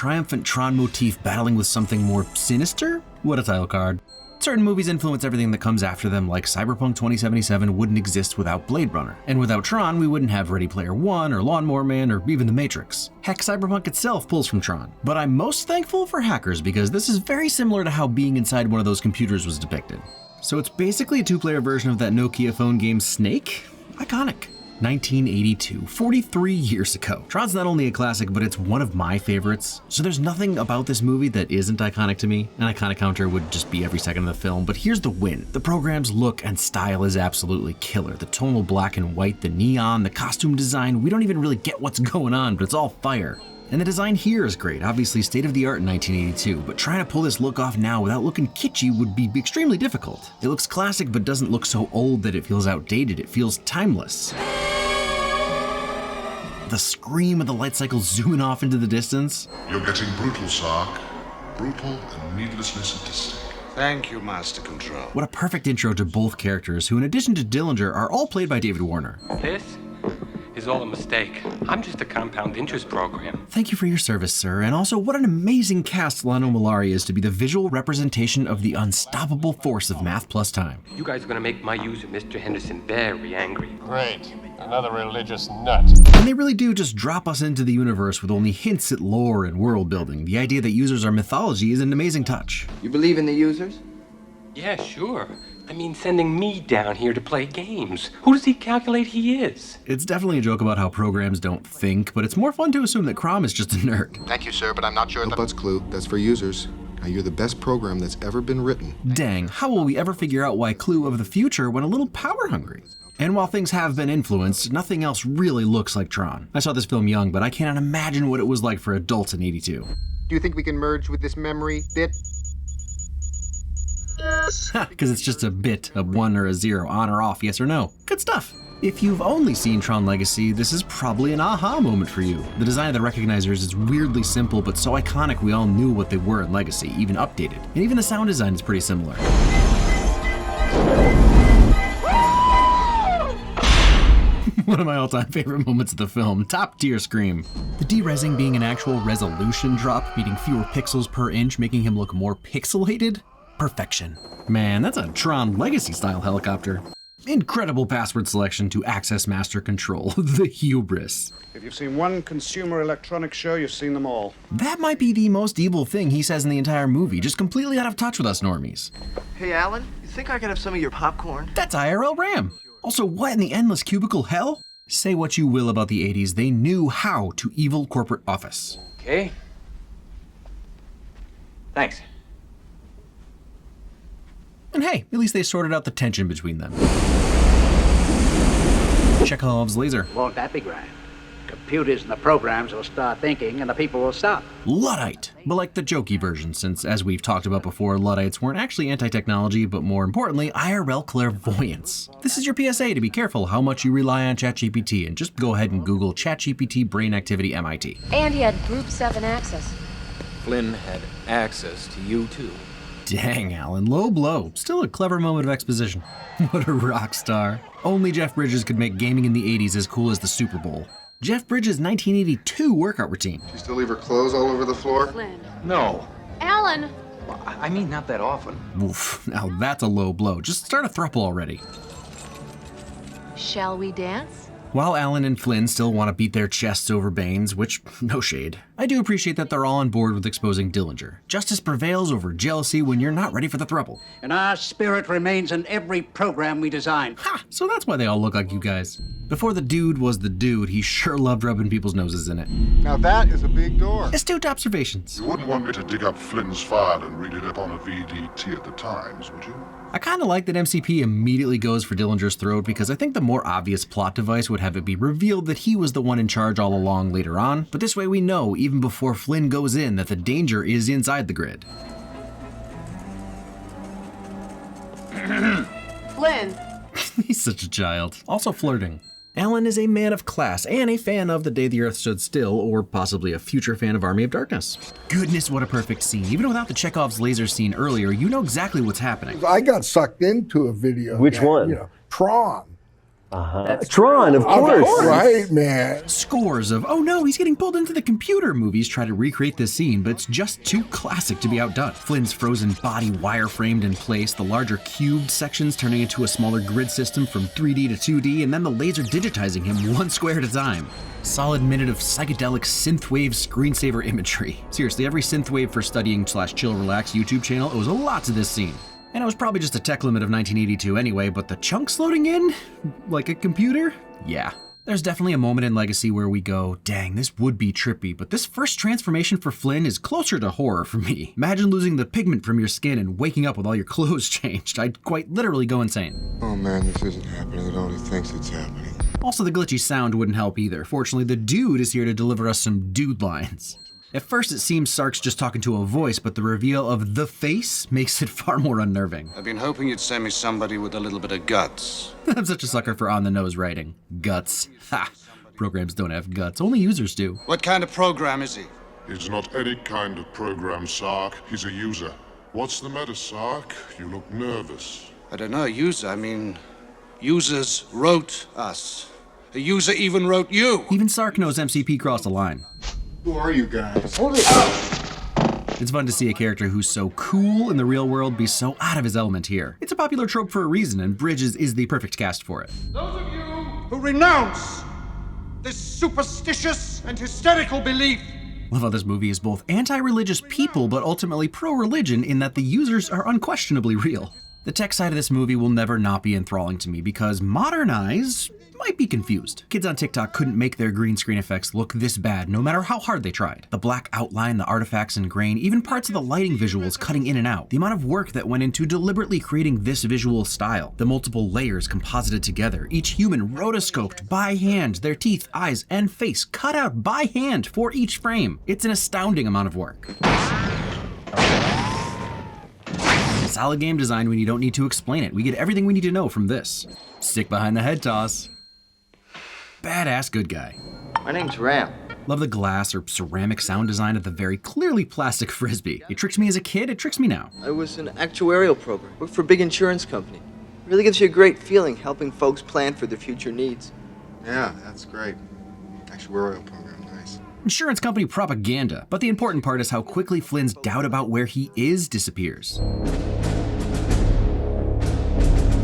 triumphant Tron motif battling with something more sinister? What a title card. Certain movies influence everything that comes after them, like Cyberpunk 2077 wouldn't exist without Blade Runner. And without Tron, we wouldn't have Ready Player One or Lawnmower Man or even The Matrix. Heck, Cyberpunk itself pulls from Tron. But I'm most thankful for Hackers because this is very similar to how being inside one of those computers was depicted. So it's basically a two-player version of that Nokia phone game Snake? Iconic. 1982, 43 years ago. Tron's not only a classic, but it's one of my favorites. So there's nothing about this movie that isn't iconic to me. An iconic counter would just be every second of the film, but here's the win. The program's look and style is absolutely killer. The tonal black and white, the neon, the costume design, we don't even really get what's going on, but it's all fire. And the design here is great, obviously state of the art in 1982, but trying to pull this look off now without looking kitschy would be extremely difficult. It looks classic, but doesn't look so old that it feels outdated. It feels timeless. The scream of the light cycle zooming off into the distance. You're getting brutal, Sark. Brutal and needlessly sadistic. Thank you, Master Control. What a perfect intro to both characters, who in addition to Dillinger are all played by David Warner. This is all a mistake. I'm just a compound interest program. Thank you for your service, sir, and also what an amazing cast Lano Malari is to be the visual representation of the unstoppable force of math plus time. You guys are gonna make my user, Mr. Henderson, very angry. Great. Another religious nut. And they really do just drop us into the universe with only hints at lore and world building. The idea that users are mythology is an amazing touch. You believe in the users? Yeah, sure. I mean, sending me down here to play games. Who does he calculate he is? It's definitely a joke about how programs don't think, but it's more fun to assume that Crom is just a nerd. Thank you, sir, but I'm not sure No buts, Clue. That's for users. Now you're the best program that's ever been written. Dang, how will we ever figure out why Clue of the future went a little power hungry? And while things have been influenced, nothing else really looks like Tron. I saw this film young, but I cannot imagine what it was like for adults in '82. Do you think we can merge with this memory bit? Because it's just a bit, a 1 or a 0, on or off, yes or no. Good stuff. If you've only seen Tron Legacy, this is probably an aha moment for you. The design of the recognizers is weirdly simple, but so iconic we all knew what they were in Legacy, even updated. And even the sound design is pretty similar. One of my all-time favorite moments of the film, top tier scream. The derezzing being an actual resolution drop, meaning fewer pixels per inch, making him look more pixelated. Perfection. Man, that's a Tron Legacy style helicopter. Incredible password selection to access master control, the hubris. If you've seen one consumer electronics show, you've seen them all. That might be the most evil thing he says in the entire movie, just completely out of touch with us normies. Hey, Alan, you think I could have some of your popcorn? That's IRL RAM. Also, what in the endless cubicle hell? Say what you will about the 80s, they knew how to evil corporate office. Okay. Thanks. And hey, at least they sorted out the tension between them. Chekhov's laser. Won't that be grand? Computers and the programs will start thinking and the people will stop. Luddite, but like the jokey version, since as we've talked about before, Luddites weren't actually anti-technology, but more importantly, IRL clairvoyance. This is your PSA to be careful how much you rely on ChatGPT, and just go ahead and Google ChatGPT brain activity MIT. And he had Group 7 access. Flynn had access to you too. Dang, Alan, low blow. Still a clever moment of exposition. What a rock star. Only Jeff Bridges could make gaming in the 80s as cool as the Super Bowl. Jeff Bridges' 1982 workout routine. Do you still leave her clothes all over the floor? Flynn. No. Alan! I mean, not that often. Oof, now that's a low blow. Just start a throuple already. Shall we dance? While Alan and Flynn still want to beat their chests over Baines, which, no shade, I do appreciate that they're all on board with exposing Dillinger. Justice prevails over jealousy when you're not ready for the throuple. And our spirit remains in every program we design. Ha! So that's why they all look like you guys. Before the dude was the dude, he sure loved rubbing people's noses in it. Now that is a big door. Astute observations. You wouldn't want me to dig up Flynn's file and read it up on a VDT at the Times, would you? I kinda like that MCP immediately goes for Dillinger's throat because I think the more obvious plot device would have it be revealed that he was the one in charge all along later on, but this way we know, even before Flynn goes in, that the danger is inside the grid. Flynn! He's such a child. Also flirting. Alan is a man of class and a fan of The Day the Earth Stood Still, or possibly a future fan of Army of Darkness. Goodness, what a perfect scene. Even without the Chekhov's laser scene earlier, you know exactly what's happening. I got sucked into a video Which game, one? You know, Tron. Tron, of course. Right, man. Scores of, oh no, he's getting pulled into the computer movies try to recreate this scene, but it's just too classic to be outdone. Flynn's frozen body wireframed in place, the larger cubed sections turning into a smaller grid system from 3D to 2D, and then the laser digitizing him one square at a time. Solid minute of psychedelic synthwave screensaver imagery. Seriously, every synthwave for studying / chill relax YouTube channel owes a lot to this scene. And it was probably just a tech limit of 1982 anyway, but the chunks loading in? Like a computer? Yeah. There's definitely a moment in Legacy where we go, dang, this would be trippy, but this first transformation for Flynn is closer to horror for me. Imagine losing the pigment from your skin and waking up with all your clothes changed. I'd quite literally go insane. Oh man, this isn't happening. It only thinks it's happening. Also, the glitchy sound wouldn't help either. Fortunately, the dude is here to deliver us some dude lines. At first, it seems Sark's just talking to a voice, but the reveal of the face makes it far more unnerving. I've been hoping you'd send me somebody with a little bit of guts. I'm such a sucker for on-the-nose writing. Guts. Ha! Programs don't have guts, only users do. What kind of program is he? He's not any kind of program, Sark. He's a user. What's the matter, Sark? You look nervous. I don't know, user. I mean, users wrote us. A user even wrote you. Even Sark knows MCP crossed a line. Who are you guys? Hold it up! It's fun to see a character who's so cool in the real world be so out of his element here. It's a popular trope for a reason, and Bridges is the perfect cast for it. Those of you who renounce this superstitious and hysterical belief. Love how this movie is both anti-religious people, but ultimately pro-religion in that the users are unquestionably real. The tech side of this movie will never not be enthralling to me because modern eyes might be confused. Kids on TikTok couldn't make their green screen effects look this bad no matter how hard they tried. The black outline, the artifacts and grain, even parts of the lighting visuals cutting in and out. The amount of work that went into deliberately creating this visual style. The multiple layers composited together, each human rotoscoped by hand, their teeth, eyes, and face cut out by hand for each frame. It's an astounding amount of work. Solid game design when you don't need to explain it. We get everything we need to know from this. Stick behind the head toss. Badass good guy. My name's Ram. Love the glass or ceramic sound design of the very clearly plastic frisbee. It tricked me as a kid, it tricks me now. I was an actuarial program. Worked for a big insurance company. Really gives you a great feeling helping folks plan for their future needs. Yeah, that's great. Actuarial program, nice. Insurance company propaganda, but the important part is how quickly Flynn's doubt about where he is disappears.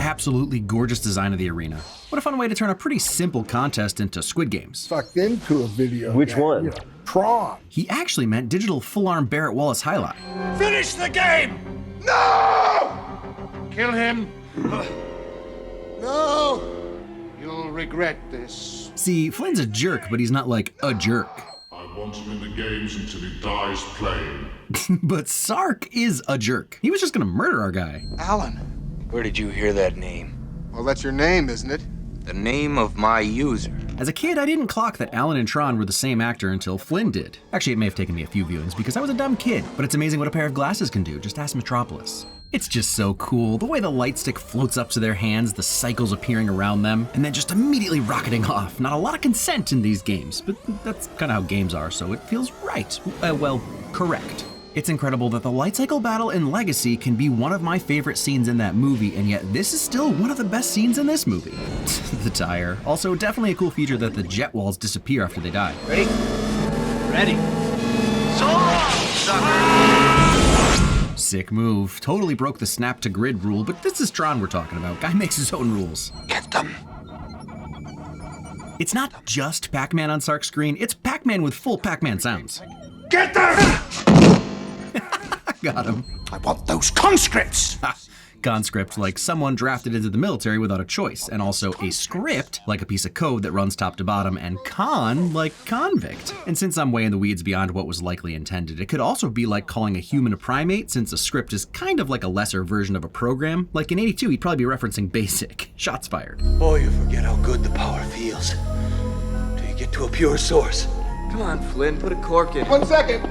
Absolutely gorgeous design of the arena. What a fun way to turn a pretty simple contest into Squid Games. Sucked into a video. Which one? Yeah. Tron. He actually meant digital full-arm Barrett Wallace highlight. Finish the game! No! Kill him. No! You'll regret this. See, Flynn's a jerk, but he's not like a jerk. I want him in the games until he dies playing. But Sark is a jerk. He was just gonna murder our guy. Alan, where did you hear that name? Well, that's your name, isn't it? The name of my user. As a kid, I didn't clock that Alan and Tron were the same actor until Flynn did. Actually, it may have taken me a few viewings because I was a dumb kid, but it's amazing what a pair of glasses can do. Just ask Metropolis. It's just so cool. The way the light stick floats up to their hands, the cycles appearing around them, and then just immediately rocketing off. Not a lot of consent in these games, but that's kind of how games are, so it feels right. Well, correct. It's incredible that the lightcycle battle in Legacy can be one of my favorite scenes in that movie, and yet this is still one of the best scenes in this movie. The tire. Also, definitely a cool feature that the jet walls disappear after they die. Ready? Ready. So long, sucker! Sick move. Totally broke the snap to grid rule, but this is Tron we're talking about. Guy makes his own rules. Get them. It's not just Pac-Man on Sark's screen, it's Pac-Man with full Pac-Man sounds. Get them! Got him. I want those conscripts! Conscript, like someone drafted into the military without a choice, and also a script, like a piece of code that runs top to bottom, and con, like convict. And since I'm way in the weeds beyond what was likely intended, it could also be like calling a human a primate, since a script is kind of like a lesser version of a program. Like in 82, he'd probably be referencing BASIC. Shots fired. Boy, you forget how good the power feels. Till you get to a pure source. Come on, Flynn, put a cork in. 1 second.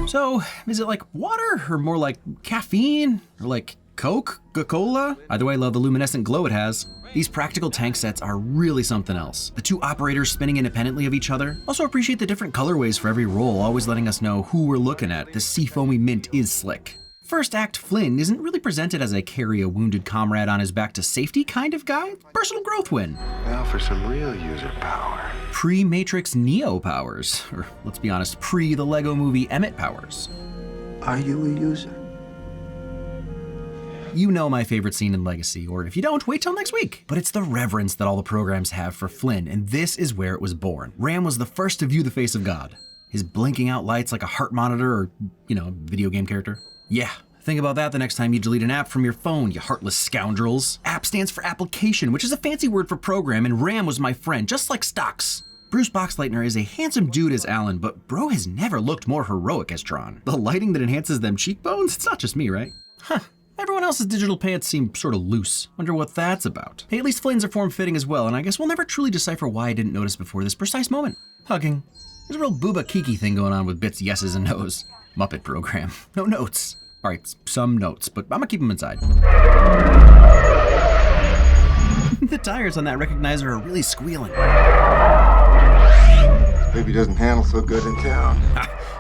So, is it like water, or more like caffeine, or like Coca-Cola? Either way, I love the luminescent glow it has. These practical tank sets are really something else. The two operators spinning independently of each other. Also appreciate the different colorways for every roll, always letting us know who we're looking at. The seafoamy mint is slick. First act Flynn isn't really presented as a carry a wounded comrade on his back to safety kind of guy. Personal growth win. Now for some real user power. Pre-Matrix Neo powers, or let's be honest, pre the Lego movie Emmett powers. Are you a user? You know my favorite scene in Legacy, or if you don't, wait till next week. But it's the reverence that all the programs have for Flynn, and this is where it was born. Ram was the first to view the face of God. His blinking out lights like a heart monitor or, video game character. Yeah, think about that the next time you delete an app from your phone, you heartless scoundrels. App stands for application, which is a fancy word for program, and Ram was my friend, just like Stocks. Bruce Boxleitner is a handsome dude as Alan, but bro has never looked more heroic as Tron. The lighting that enhances them cheekbones, it's not just me, right? Huh. Everyone else's digital pants seem sort of loose. Wonder what that's about. Hey, at least Flynn's are form-fitting as well, and I guess we'll never truly decipher why I didn't notice before this precise moment. Hugging. There's a real Booba Kiki thing going on with bits, yeses, and nos. Muppet program. No notes. All right, some notes, but I'm gonna keep them inside. The tires on that recognizer are really squealing. Baby doesn't handle so good in town.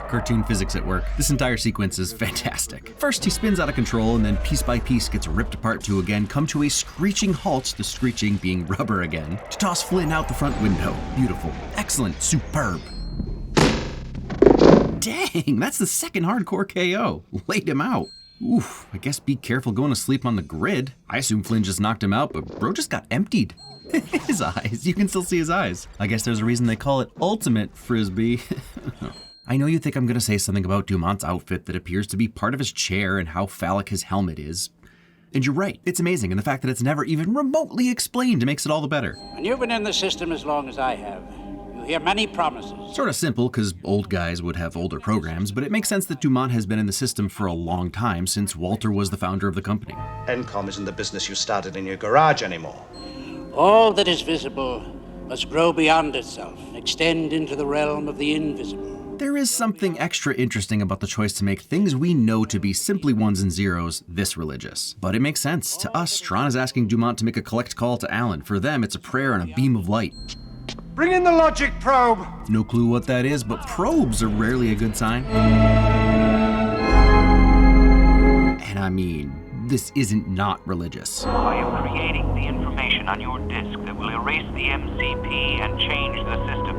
Cartoon physics at work. This entire sequence is fantastic. First, he spins out of control and then piece by piece gets ripped apart to again come to a screeching halt, the screeching being rubber again, to toss Flynn out the front window. Beautiful. Excellent. Superb. Dang, that's the second hardcore KO. Laid him out. Oof, I guess be careful going to sleep on the grid. I assume Flynn just knocked him out, but bro just got emptied. His eyes, you can still see his eyes. I guess there's a reason they call it Ultimate Frisbee. I know you think I'm gonna say something about Dumont's outfit that appears to be part of his chair and how phallic his helmet is. And you're right, it's amazing, and the fact that it's never even remotely explained makes it all the better. And you've been in the system as long as I have. You hear many promises. Sort of simple, because old guys would have older programs, but it makes sense that Dumont has been in the system for a long time, since Walter was the founder of the company. Encom isn't the business you started in your garage anymore. All that is visible must grow beyond itself, extend into the realm of the invisible. There is something extra interesting about the choice to make things we know to be simply ones and zeros this religious. But it makes sense. To us, Tron is asking Dumont to make a collect call to Alan. For them, it's a prayer and a beam of light. Bring in the logic probe! No clue what that is, but probes are rarely a good sign. And I mean, this isn't not religious. I am creating the information on your disk that will erase the MCP and change the system.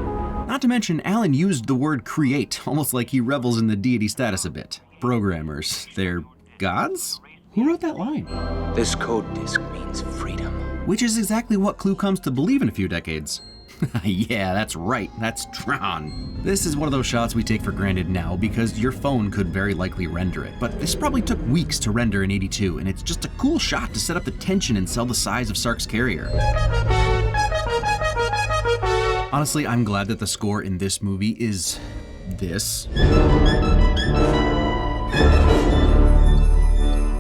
Not to mention, Alan used the word create, almost like he revels in the deity status a bit. Programmers, they're gods? Who wrote that line? This code disk means freedom. Which is exactly what Clue comes to believe in a few decades. Yeah, that's right, that's Tron. This is one of those shots we take for granted now because your phone could very likely render it. But this probably took weeks to render in '82, and it's just a cool shot to set up the tension and sell the size of Sark's carrier. Honestly, I'm glad that the score in this movie is this.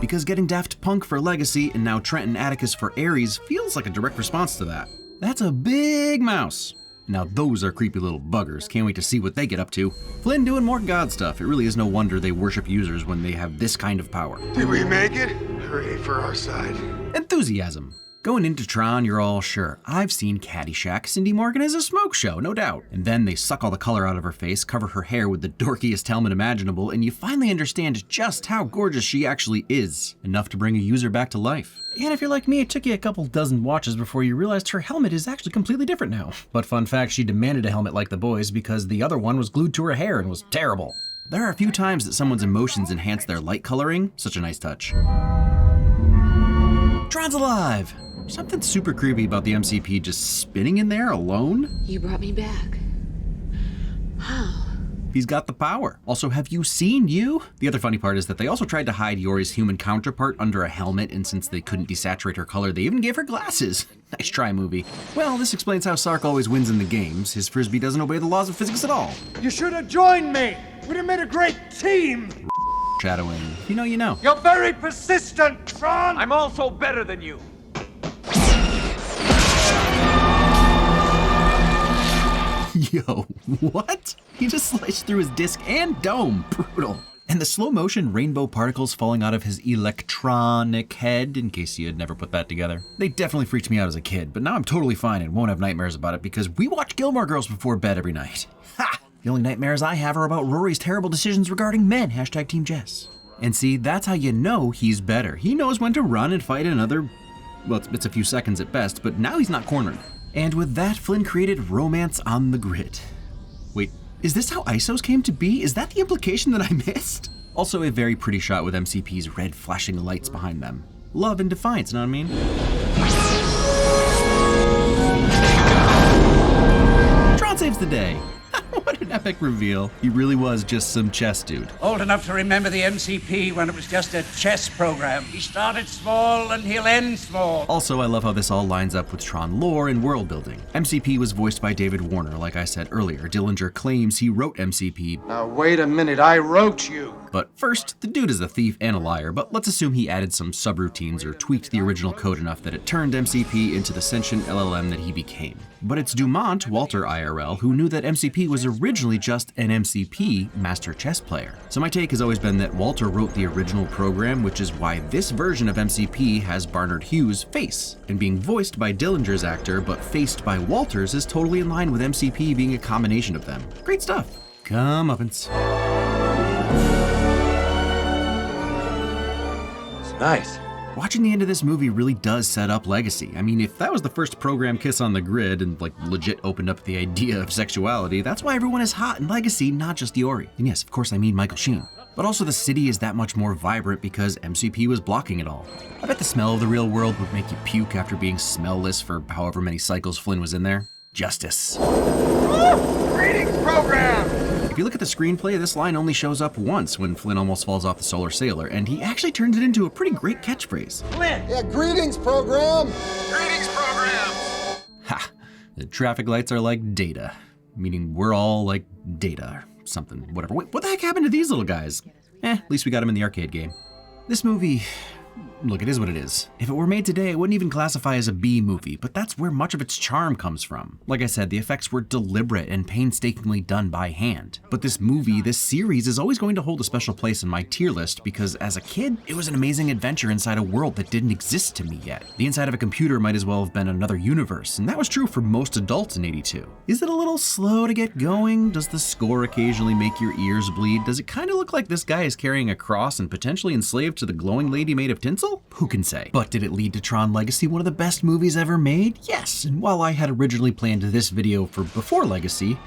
Because getting Daft Punk for Legacy and now Trent and Atticus for Ares feels like a direct response to that. That's a big mouse. Now those are creepy little buggers. Can't wait to see what they get up to. Flynn doing more god stuff. It really is no wonder they worship users when they have this kind of power. Did we make it? Hooray for our side. Enthusiasm. Going into Tron, you're all sure. I've seen Caddyshack. Cindy Morgan is a smoke show, no doubt. And then they suck all the color out of her face, cover her hair with the dorkiest helmet imaginable, and you finally understand just how gorgeous she actually is. Enough to bring a user back to life. And if you're like me, it took you a couple dozen watches before you realized her helmet is actually completely different now. But fun fact, she demanded a helmet like the boys because the other one was glued to her hair and was terrible. There are a few times that someone's emotions enhance their light coloring. Such a nice touch. Tron's alive! Something super creepy about the MCP just spinning in there alone. You brought me back. How? He's got the power. Also, have you seen you? The other funny part is that they also tried to hide Yori's human counterpart under a helmet, and since they couldn't desaturate her color, they even gave her glasses. Nice try, movie. Well, this explains how Sark always wins in the games. His frisbee doesn't obey the laws of physics at all. You should have joined me! We'd have made a great team! Shadowing. You know, you know. You're very persistent, Tron! I'm also better than you. Yo, what? He just sliced through his disc and dome. Brutal. And the slow motion rainbow particles falling out of his electronic head, in case you had never put that together. They definitely freaked me out as a kid, but now I'm totally fine and won't have nightmares about it because we watch Gilmore Girls before bed every night. Ha! The only nightmares I have are about Rory's terrible decisions regarding men. #Team Jess. And see, that's how you know he's better. He knows when to run and fight another, well, it's a few seconds at best, but now he's not cornered. And with that, Flynn created romance on the grid. Wait, is this how ISOs came to be? Is that the implication that I missed? Also a very pretty shot with MCP's red flashing lights behind them. Love and defiance, know what I mean? Tron saves the day. What an epic reveal. He really was just some chess dude. Old enough to remember the MCP when it was just a chess program. He started small and he'll end small. Also, I love how this all lines up with Tron lore and world building. MCP was voiced by David Warner, like I said earlier. Dillinger claims he wrote MCP. Now, wait a minute, I wrote you. But first, the dude is a thief and a liar, but let's assume he added some subroutines or tweaked the original code enough that it turned MCP into the sentient LLM that he became. But it's Dumont, Walter IRL, who knew that MCP was originally just an MCP master chess player. So my take has always been that Walter wrote the original program, which is why this version of MCP has Barnard Hughes' face. And being voiced by Dillinger's actor, but faced by Walter's, is totally in line with MCP being a combination of them. Great stuff. Comeuppance. It's nice. Watching the end of this movie really does set up Legacy. I mean, if that was the first program kiss on the grid and like legit opened up the idea of sexuality, that's why everyone is hot in Legacy, not just Yori. And yes, of course I mean Michael Sheen. But also the city is that much more vibrant because MCP was blocking it all. I bet the smell of the real world would make you puke after being smellless for however many cycles Flynn was in there. Justice. Greetings, program! If you look at the screenplay, this line only shows up once when Flynn almost falls off the Solar Sailor, and he actually turns it into a pretty great catchphrase. Flynn! Yeah, greetings, program! Greetings, program! Ha! The traffic lights are like data, meaning we're all like data or something, whatever. Wait, what the heck happened to these little guys? At least we got them in the arcade game. This movie, look, it is what it is. If it were made today, it wouldn't even classify as a B movie, but that's where much of its charm comes from. Like I said, the effects were deliberate and painstakingly done by hand. But this movie, this series, is always going to hold a special place in my tier list because as a kid, it was an amazing adventure inside a world that didn't exist to me yet. The inside of a computer might as well have been another universe, and that was true for most adults in '82. Is it a little slow to get going? Does the score occasionally make your ears bleed? Does it kind of look like this guy is carrying a cross and potentially enslaved to the glowing lady made of tinsel? Who can say? But did it lead to Tron Legacy, one of the best movies ever made? Yes, and while I had originally planned this video for before Legacy,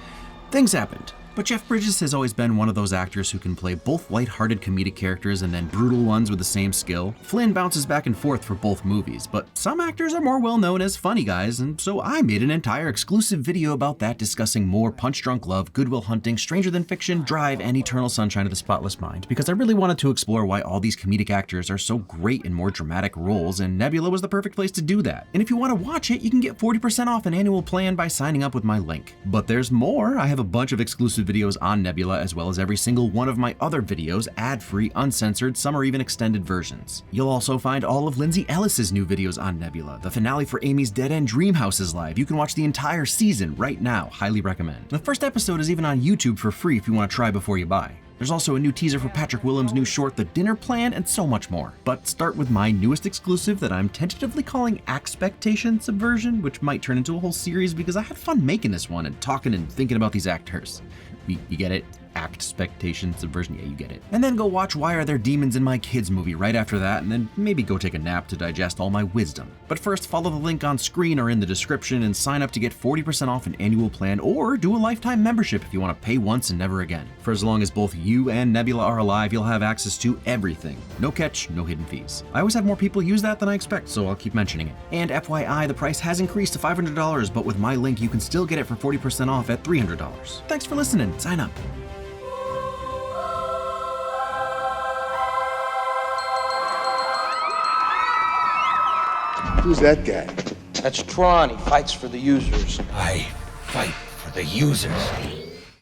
things happened. But Jeff Bridges has always been one of those actors who can play both lighthearted comedic characters and then brutal ones with the same skill. Flynn bounces back and forth for both movies, but some actors are more well known as funny guys, and so I made an entire exclusive video about that discussing more Punch Drunk Love, Good Will Hunting, Stranger Than Fiction, Drive, and Eternal Sunshine of the Spotless Mind, because I really wanted to explore why all these comedic actors are so great in more dramatic roles, and Nebula was the perfect place to do that. And if you want to watch it, you can get 40% off an annual plan by signing up with my link. But there's more. I have a bunch of exclusive videos on Nebula, as well as every single one of my other videos, ad-free, uncensored, some are even extended versions. You'll also find all of Lindsay Ellis's new videos on Nebula. The finale for Amy's Dead End Dream House is live. You can watch the entire season right now. Highly recommend. The first episode is even on YouTube for free if you want to try before you buy. There's also a new teaser for Patrick Williams' new short, The Dinner Plan, and so much more. But start with my newest exclusive that I'm tentatively calling Expectation Subversion, which might turn into a whole series because I had fun making this one and talking and thinking about these actors. You get it? Expectation Subversion, yeah, you get it. And then go watch Why Are There Demons in My Kids movie right after that, and then maybe go take a nap to digest all my wisdom. But first, follow the link on screen or in the description and sign up to get 40% off an annual plan, or do a lifetime membership if you want to pay once and never again. For as long as both you and Nebula are alive, you'll have access to everything. No catch, no hidden fees. I always have more people use that than I expect, so I'll keep mentioning it. And FYI, the price has increased to $500, but with my link, you can still get it for 40% off at $300. Thanks for listening. Sign up. Who's that guy? That's Tron. He fights for the users. I fight for the users.